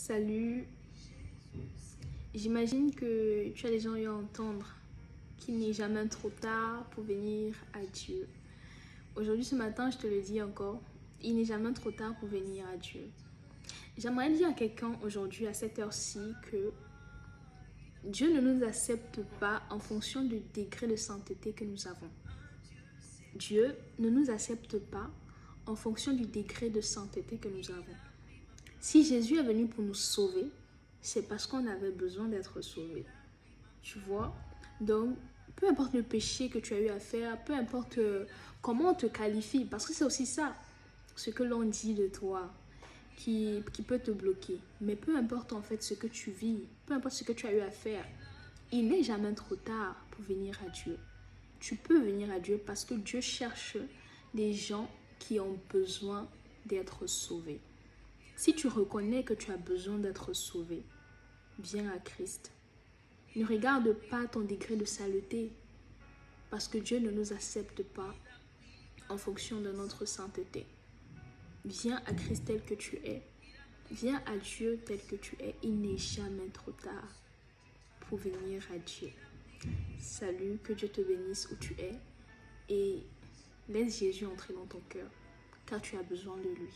Salut, j'imagine que tu as déjà eu à entendre qu'il n'est jamais trop tard pour venir à Dieu. Aujourd'hui, ce matin, je te le dis encore, il n'est jamais trop tard pour venir à Dieu. J'aimerais dire à quelqu'un aujourd'hui, à cette heure-ci, que Dieu ne nous accepte pas en fonction du degré de sainteté que nous avons. Dieu ne nous accepte pas en fonction du degré de sainteté que nous avons. Si Jésus est venu pour nous sauver, c'est parce qu'on avait besoin d'être sauvé. Tu vois? Donc, peu importe le péché que tu as eu à faire, peu importe comment on te qualifie, parce que c'est aussi ça, ce que l'on dit de toi, qui peut te bloquer. Mais peu importe en fait ce que tu vis, peu importe ce que tu as eu à faire, il n'est jamais trop tard pour venir à Dieu. Tu peux venir à Dieu parce que Dieu cherche des gens qui ont besoin d'être sauvés. Si tu reconnais que tu as besoin d'être sauvé, viens à Christ. Ne regarde pas ton degré de saleté, parce que Dieu ne nous accepte pas en fonction de notre sainteté. Viens à Christ tel que tu es. Viens à Dieu tel que tu es. Il n'est jamais trop tard pour venir à Dieu. Salut, que Dieu te bénisse où tu es et laisse Jésus entrer dans ton cœur, car tu as besoin de lui.